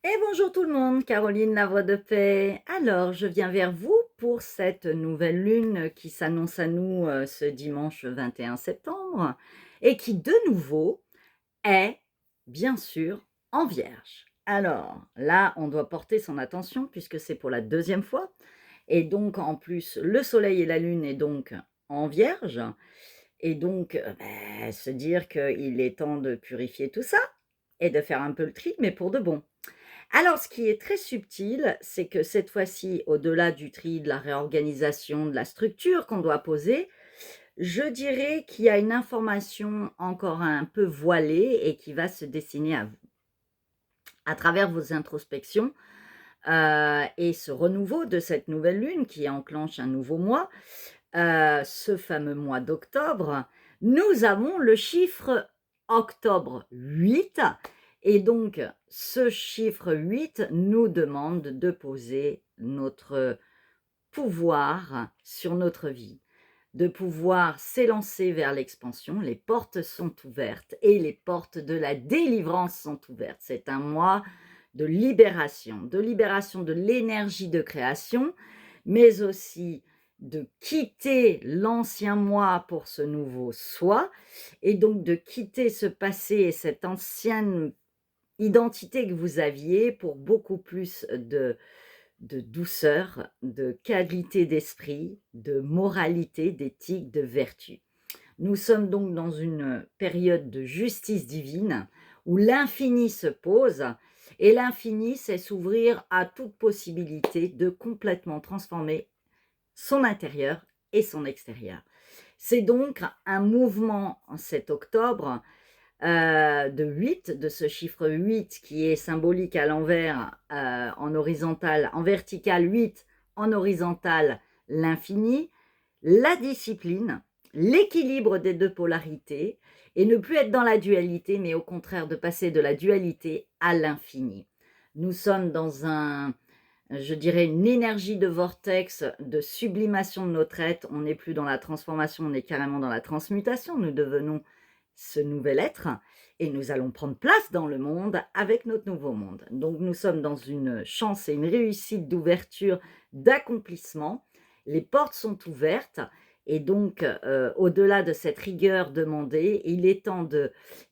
Et bonjour tout le monde, Caroline, la voix de paix. Alors, je viens vers vous pour cette nouvelle lune qui s'annonce à nous ce dimanche 21 septembre et qui de nouveau est, bien sûr, en Vierge. Alors, là, on doit porter son attention puisque c'est pour la deuxième fois. Et donc, en plus, le Soleil et la Lune est donc en Vierge. Et donc, se dire qu'il est temps de purifier tout ça et de faire un peu le tri, mais pour de bon. Alors, ce qui est très subtil, c'est que cette fois-ci, au-delà du tri, de la réorganisation, de la structure qu'on doit poser, je dirais qu'il y a une information encore un peu voilée et qui va se dessiner à vous. À travers vos introspections et ce renouveau de cette nouvelle lune qui enclenche un nouveau mois, ce fameux mois d'octobre, nous avons le chiffre octobre 8 et donc ce chiffre 8 nous demande de poser notre pouvoir sur notre vie, de pouvoir s'élancer vers l'expansion. Les portes sont ouvertes et les portes de la délivrance sont ouvertes. C'est un mois de libération de l'énergie de création, mais aussi de quitter l'ancien moi pour ce nouveau soi, et donc de quitter ce passé et cette ancienne identité que vous aviez pour beaucoup plus de douceur, de qualité d'esprit, de moralité, d'éthique, de vertu. Nous sommes donc dans une période de justice divine où l'infini se pose, et l'infini, c'est s'ouvrir à toute possibilité de complètement transformer son intérieur et son extérieur. C'est donc un mouvement en cet octobre de 8, de ce chiffre 8 qui est symbolique à l'envers, en horizontal, en vertical 8, en horizontal l'infini, la discipline, l'équilibre des deux polarités, et ne plus être dans la dualité, mais au contraire de passer de la dualité à l'infini. Nous sommes dans je dirais, une énergie de vortex, de sublimation de notre être. On n'est plus dans la transformation, on est carrément dans la transmutation. Nous devenons ce nouvel être et nous allons prendre place dans le monde avec notre nouveau monde. Donc nous sommes dans une chance et une réussite d'ouverture, d'accomplissement. Les portes sont ouvertes et donc au-delà de cette rigueur demandée, il est temps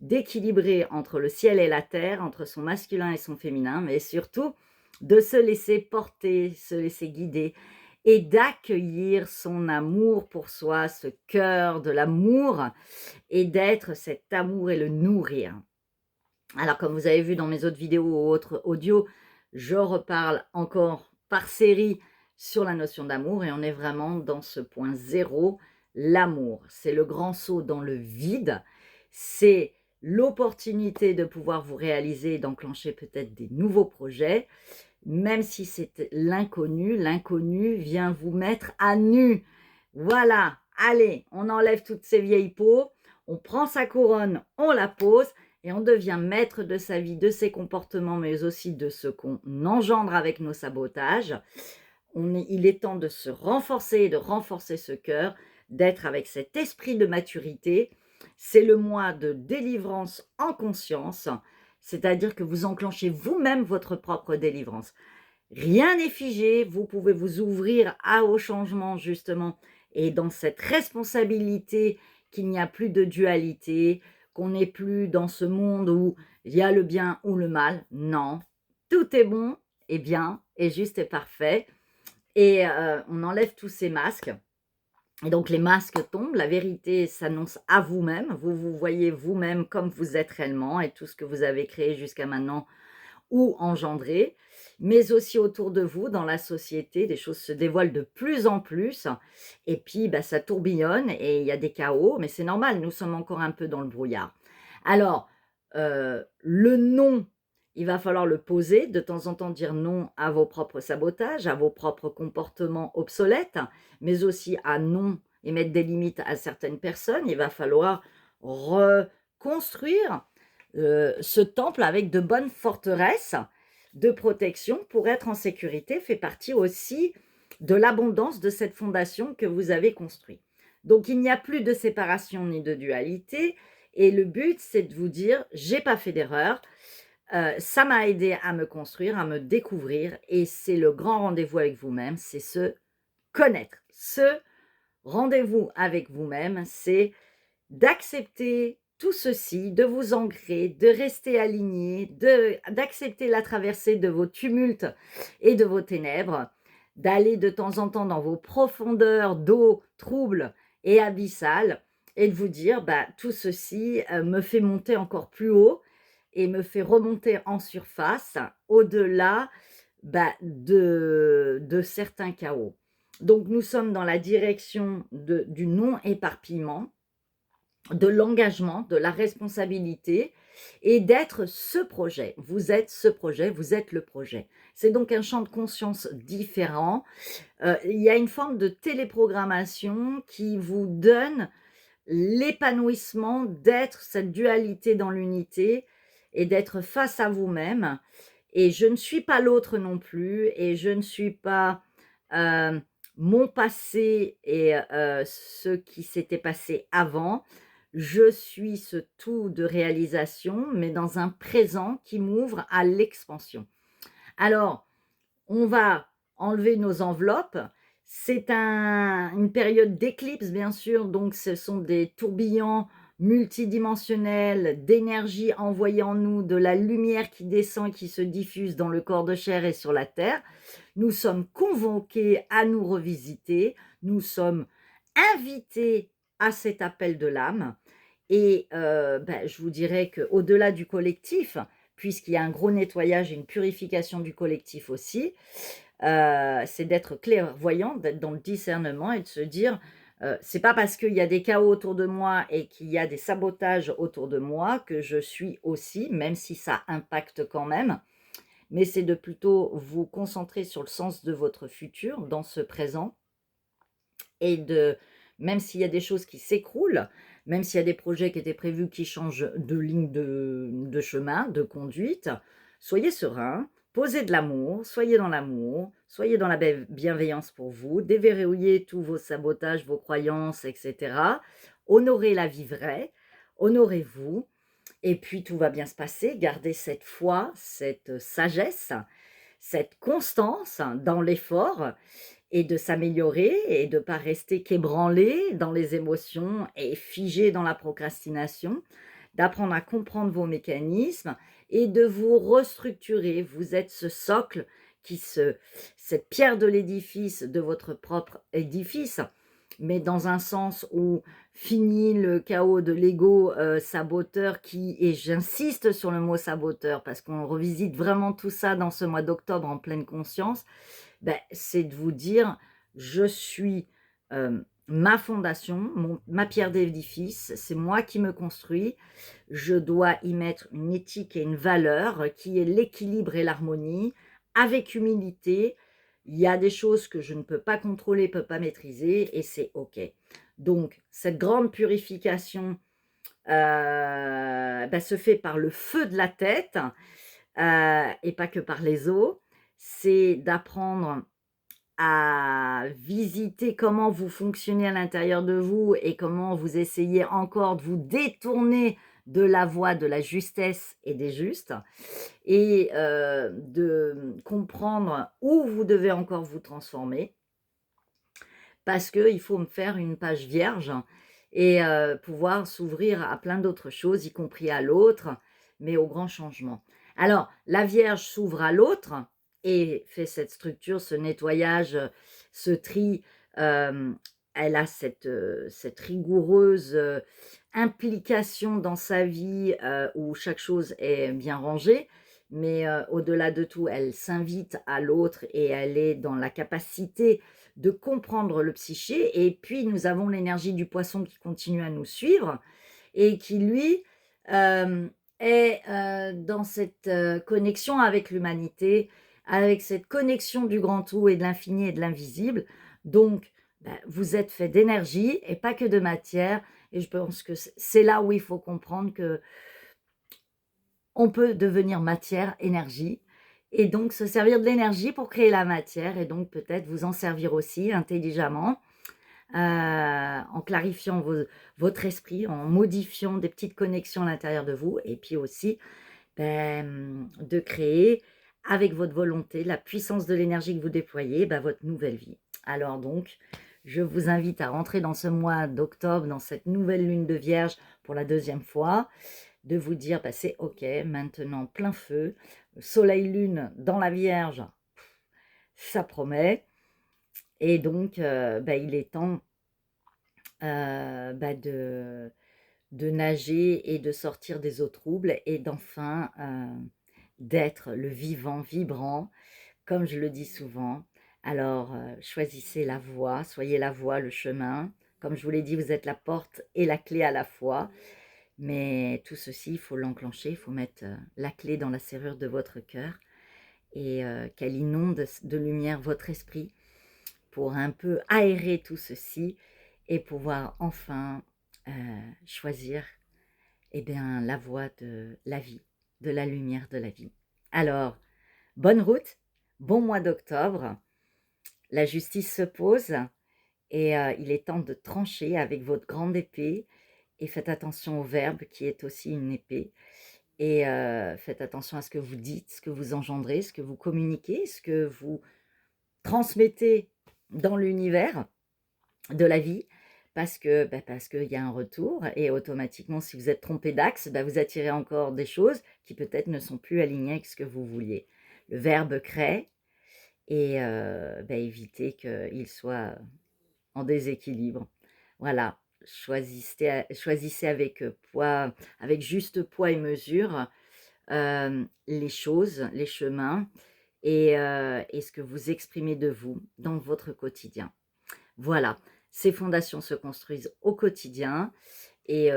d'équilibrer entre le ciel et la terre, entre son masculin et son féminin, mais surtout de se laisser porter, se laisser guider et d'accueillir son amour pour soi, ce cœur de l'amour, et d'être cet amour et le nourrir. Alors, comme vous avez vu dans mes autres vidéos ou autres audios, je reparle encore par série sur la notion d'amour et on est vraiment dans ce point zéro, l'amour. C'est le grand saut dans le vide, c'est l'opportunité de pouvoir vous réaliser et d'enclencher peut-être des nouveaux projets, même si c'est l'inconnu. L'inconnu vient vous mettre à nu. Voilà, allez, on enlève toutes ces vieilles peaux, on prend sa couronne, on la pose et on devient maître de sa vie, de ses comportements, mais aussi de ce qu'on engendre avec nos sabotages. Il est temps de se renforcer et de renforcer ce cœur, d'être avec cet esprit de maturité. C'est le mois de délivrance en conscience, c'est-à-dire que vous enclenchez vous-même votre propre délivrance. Rien n'est figé, vous pouvez vous ouvrir au changement justement, et dans cette responsabilité qu'il n'y a plus de dualité, qu'on n'est plus dans ce monde où il y a le bien ou le mal. Non, tout est bon et bien et juste et parfait, et on enlève tous ces masques. Et donc les masques tombent, la vérité s'annonce à vous-même, vous vous voyez vous-même comme vous êtes réellement, et tout ce que vous avez créé jusqu'à maintenant ou engendré, mais aussi autour de vous, dans la société, des choses se dévoilent de plus en plus, et puis ça tourbillonne et il y a des chaos, mais c'est normal, nous sommes encore un peu dans le brouillard. Alors, le non, il va falloir le poser, de temps en temps dire non à vos propres sabotages, à vos propres comportements obsolètes, mais aussi à non et mettre des limites à certaines personnes. Il va falloir reconstruire ce temple avec de bonnes forteresses de protection pour être en sécurité, fait partie aussi de l'abondance de cette fondation que vous avez construite. Donc il n'y a plus de séparation ni de dualité, et le but c'est de vous dire j'ai pas fait d'erreur, Ça m'a aidé à me construire, à me découvrir et c'est le grand rendez-vous avec vous-même, c'est se connaître. Ce rendez-vous avec vous-même, c'est d'accepter tout ceci, de vous ancrer, de rester aligné, d'accepter la traversée de vos tumultes et de vos ténèbres, d'aller de temps en temps dans vos profondeurs d'eau troubles et abyssales et de vous dire, bah, tout ceci me fait monter encore plus haut et me fait remonter en surface au-delà bah, de certains chaos. Donc nous sommes dans la direction du non-éparpillement, de l'engagement, de la responsabilité et d'être ce projet. Vous êtes ce projet, vous êtes le projet. C'est donc un champ de conscience différent. Il y a une forme de téléprogrammation qui vous donne l'épanouissement d'être cette dualité dans l'unité et d'être face à vous-même. Et je ne suis pas l'autre non plus et je ne suis pas mon passé et ce qui s'était passé avant. Je suis ce tout de réalisation, mais dans un présent qui m'ouvre à l'expansion. Alors, on va enlever nos enveloppes. C'est une période d'éclipse, bien sûr, donc ce sont des tourbillons multidimensionnels d'énergie envoyée en nous, de la lumière qui descend et qui se diffuse dans le corps de chair et sur la terre. Nous sommes convoqués à nous revisiter, nous sommes invités à cet appel de l'âme. Et je vous dirais qu'au-delà du collectif, puisqu'il y a un gros nettoyage et une purification du collectif aussi, c'est d'être clairvoyant, d'être dans le discernement et de se dire, c'est pas parce qu'il y a des chaos autour de moi et qu'il y a des sabotages autour de moi que je suis aussi, même si ça impacte quand même, mais c'est de plutôt vous concentrer sur le sens de votre futur dans ce présent et même s'il y a des choses qui s'écroulent, même s'il y a des projets qui étaient prévus qui changent de ligne de chemin, de conduite, soyez serein, posez de l'amour, soyez dans la bienveillance pour vous, déverrouillez tous vos sabotages, vos croyances, etc. Honorez la vie vraie, honorez-vous, et puis tout va bien se passer. Gardez cette foi, cette sagesse, cette constance dans l'effort, et de s'améliorer et de ne pas rester qu'ébranlé dans les émotions et figé dans la procrastination, d'apprendre à comprendre vos mécanismes et de vous restructurer. Vous êtes ce socle cette pierre de l'édifice de votre propre édifice, mais dans un sens où fini le chaos de l'ego saboteur et j'insiste sur le mot saboteur parce qu'on revisite vraiment tout ça dans ce mois d'octobre en pleine conscience, c'est de vous dire, je suis ma fondation, ma pierre d'édifice, c'est moi qui me construis, je dois y mettre une éthique et une valeur qui est l'équilibre et l'harmonie, avec humilité. Il y a des choses que je ne peux pas contrôler, peux pas maîtriser, et c'est OK. Donc, cette grande purification se fait par le feu de la tête, et pas que par les os. C'est d'apprendre à visiter comment vous fonctionnez à l'intérieur de vous et comment vous essayez encore de vous détourner de la voie de la justesse et des justes, et de comprendre où vous devez encore vous transformer, parce qu'il faut me faire une page vierge et pouvoir s'ouvrir à plein d'autres choses, y compris à l'autre, mais au grand changement. Alors, la Vierge s'ouvre à l'autre et fait cette structure, ce nettoyage, ce tri. Elle a cette rigoureuse implication dans sa vie où chaque chose est bien rangée, mais au-delà de tout, elle s'invite à l'autre et elle est dans la capacité de comprendre le psyché. Et puis, nous avons l'énergie du poisson qui continue à nous suivre et qui, lui, est dans cette connexion avec l'humanité, avec cette connexion du grand tout et de l'infini et de l'invisible. Donc, vous êtes fait d'énergie et pas que de matière. Et je pense que c'est là où il faut comprendre que on peut devenir matière, énergie, et donc se servir de l'énergie pour créer la matière, et donc peut-être vous en servir aussi intelligemment, en clarifiant votre esprit, en modifiant des petites connexions à l'intérieur de vous, et puis aussi de créer avec votre volonté, la puissance de l'énergie que vous déployez, votre nouvelle vie. Alors donc, je vous invite à rentrer dans ce mois d'octobre, dans cette nouvelle lune de Vierge pour la deuxième fois, de vous dire, c'est ok, maintenant plein feu, soleil-lune dans la Vierge, ça promet, et donc il est temps de nager et de sortir des eaux troubles et d'enfin d'être le vivant, vibrant, comme je le dis souvent. Alors, choisissez la voie, soyez la voie, le chemin. Comme je vous l'ai dit, vous êtes la porte et la clé à la fois. Mais tout ceci, il faut l'enclencher, il faut mettre la clé dans la serrure de votre cœur et qu'elle inonde de lumière votre esprit pour un peu aérer tout ceci et pouvoir enfin choisir la voie de la vie, de la lumière de la vie. Alors, bonne route, bon mois d'octobre. La justice se pose et il est temps de trancher avec votre grande épée et faites attention au verbe qui est aussi une épée et faites attention à ce que vous dites, ce que vous engendrez, ce que vous communiquez, ce que vous transmettez dans l'univers de la vie parce qu'il y a un retour et automatiquement si vous êtes trompé d'axe, vous attirez encore des choses qui peut-être ne sont plus alignées avec ce que vous vouliez. Le verbe crée et évitez qu'il soit en déséquilibre. Voilà, choisissez avec poids, avec juste poids et mesure les choses, les chemins et ce que vous exprimez de vous dans votre quotidien. Voilà, ces fondations se construisent au quotidien et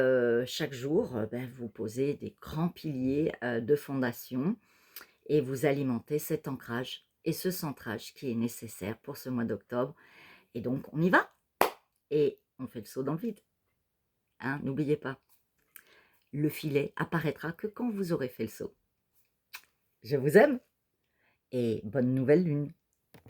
chaque jour, vous posez des grands piliers de fondation et vous alimentez cet ancrage et ce centrage qui est nécessaire pour ce mois d'octobre. Et donc, on y va et on fait le saut dans le vide. Hein, n'oubliez pas, le filet apparaîtra que quand vous aurez fait le saut. Je vous aime et bonne nouvelle lune.